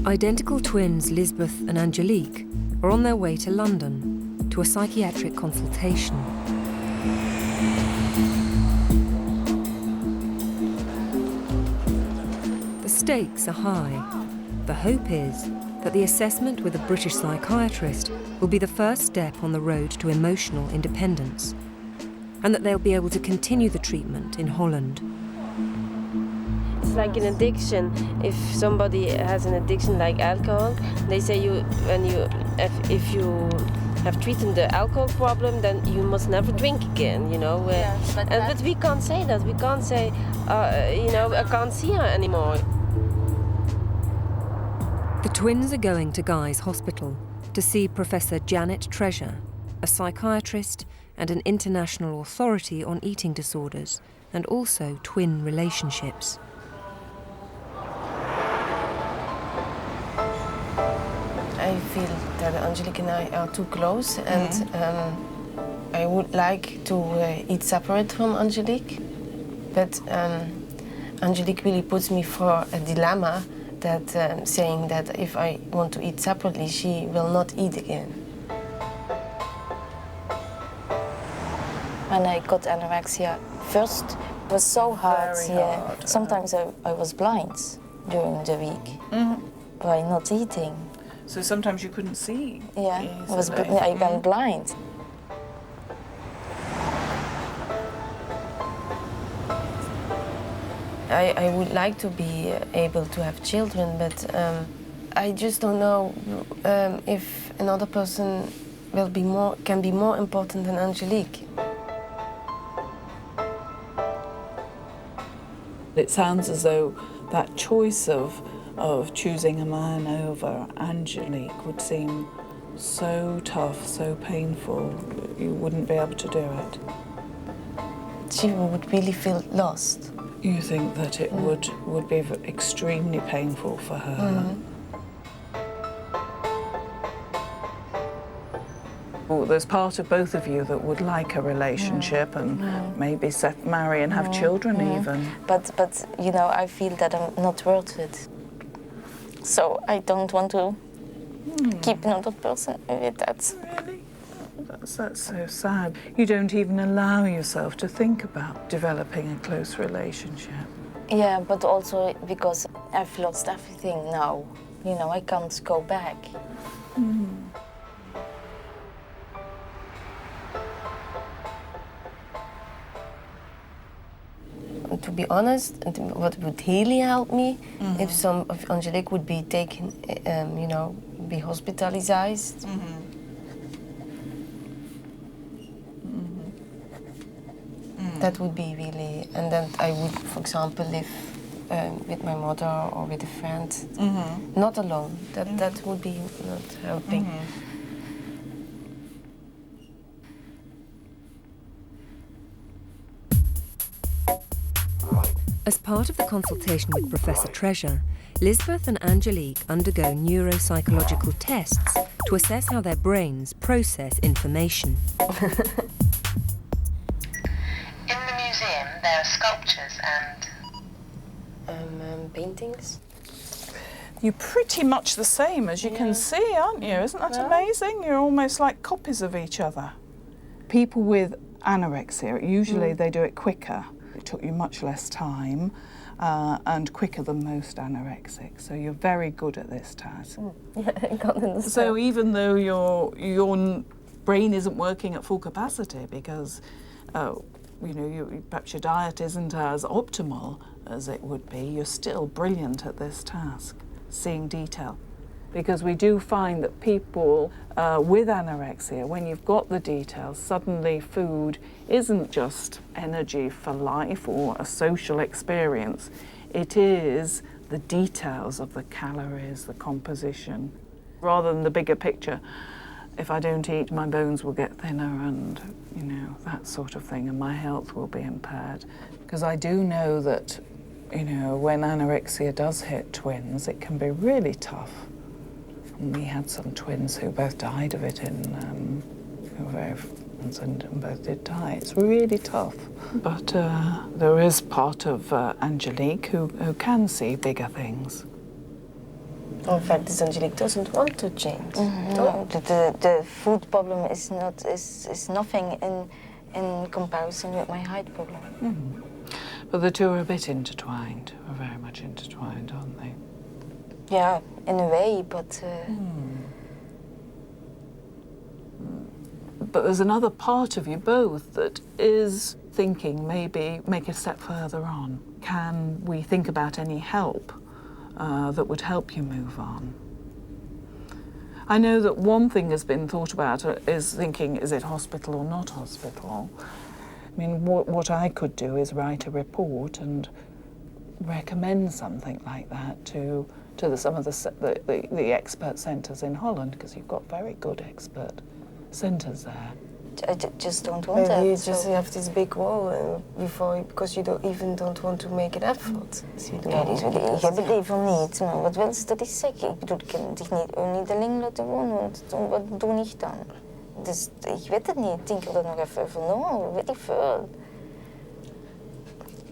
Identical twins Lisbeth and Angelique are on their way to London to a psychiatric consultation. The stakes are high. The hope is that the assessment with a British psychiatrist will be the first step on the road to emotional independence, and that they'll be able to continue the treatment in Holland. It's like an addiction. If somebody has an addiction like alcohol, they say if you have treated the alcohol problem, then you must never drink again, you know. Yeah, but we can't say that. We can't say, I can't see her anymore. The twins are going to Guy's Hospital to see Professor Janet Treasure, a psychiatrist and an international authority on eating disorders and also twin relationships. I feel that Angelique and I are too close, and I would like to eat separate from Angelique, but Angelique really puts me for a dilemma that saying that if I want to eat separately, she will not eat again. When I got anorexia first, it was so hard. Very hard. Sometimes I was blind during the week by not eating. So sometimes you couldn't see. Yeah, easily. I went blind. I would like to be able to have children, but I just don't know if another person can be more important than Angelique. It sounds as though that choice of choosing a man over Angelique would seem so tough, so painful. You wouldn't be able to do it. She would really feel lost. You think that it would be extremely painful for her. Well, there's part of both of you that would like a relationship and maybe marry and have children even. But you know, I feel that I'm not worth it. So I don't want to keep another person with that. Really? That's so sad. You don't even allow yourself to think about developing a close relationship. Yeah, but also because I've lost everything now. You know, I can't go back. To be honest, what would really help me if Angelique would be taken, be hospitalized. That would be really, and then I would, for example, live with my mother or with a friend, not alone. That would be not helping. As part of the consultation with Professor Treasure, Lisbeth and Angelique undergo neuropsychological tests to assess how their brains process information. In the museum, there are sculptures And paintings. You're pretty much the same, as you can see, aren't you? Isn't that amazing? You're almost like copies of each other. People with anorexia, usually they do it quicker. It took you much less time and quicker than most anorexics. So you're very good at this task. Yeah, I can't understand. So even though your brain isn't working at full capacity because perhaps your diet isn't as optimal as it would be, you're still brilliant at this task, seeing detail. Because we do find that people with anorexia, when you've got the details, suddenly food isn't just energy for life or a social experience. It is the details of the calories, the composition, rather than the bigger picture. If I don't eat, my bones will get thinner and, that sort of thing, and my health will be impaired. Because I do know that, when anorexia does hit twins, it can be really tough. And we had some twins who both died of it who were very and both did die. It's really tough. But there is part of Angelique who can see bigger things. In fact, this Angelique doesn't want to change. No, the food problem is nothing in comparison with my height problem. But the two are a bit intertwined, are very much intertwined, aren't they? Yeah, in a way, but But there's another part of you both that is thinking maybe make a step further on. Can we think about any help that would help you move on? I know that one thing has been thought about is thinking, is it hospital or not hospital? I mean, what I could do is write a report and recommend something like that to some of the expert centres in Holland, because you've got very good expert centres there. I just don't want Maybe that. you just have this big wall because you don't want to make an effort. Ja, ik heb het liever niet, maar wat wil ze dat ik zeg? Ik bedoel, ik kan dich niet alleen laten wonen, want wat doe ik dan? Dus ik weet het niet, tinker er nog even over na, weet ik veel.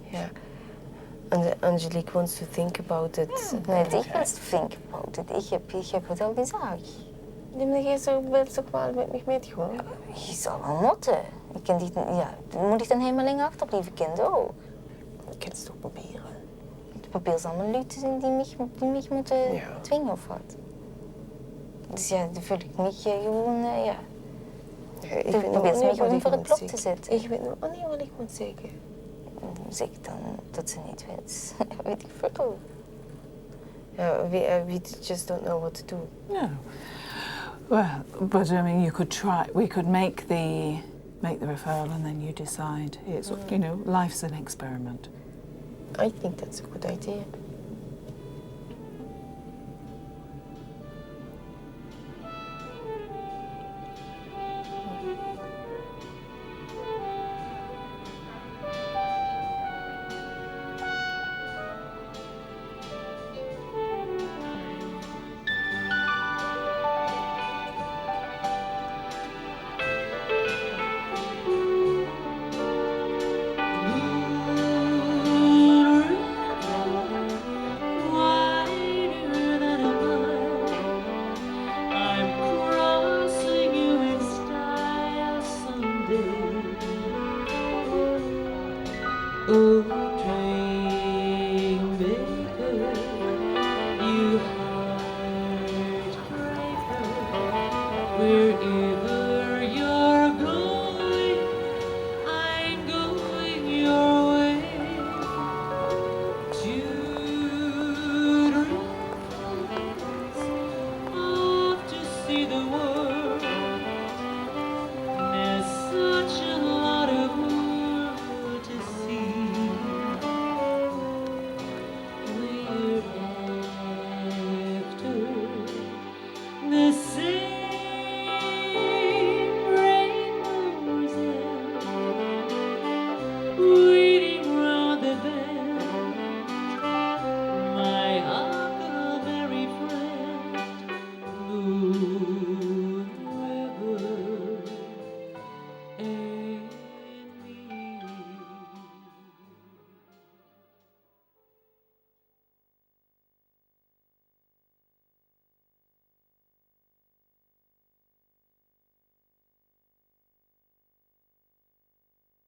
Yeah. And Angelique wants to think about it. Nee, ik wil think about it. Ik heb het al gezegd. Nee, maar je wilt toch wel met me meegaan? Je zal wel moeten. Ik kan dich, ja, moet ik dan helemaal lang achterblijven, kind ook? Ik kan het toch proberen. Het probeer ze allemaal lui te zien die mich moeten dwingen of wat. Dus ja, dan voel ik mich gewoon, ja. Ik probeer ze mij gewoon voor het blok te zetten. Ik weet nog niet wat ik moet zeggen. Zeg dan dat ze niet weet. Weet ik veel. We just don't know what to do. No. Well, but I mean, you could try. We could make the referral, and then you decide. It's you know, life's an experiment. I think that's a good idea. We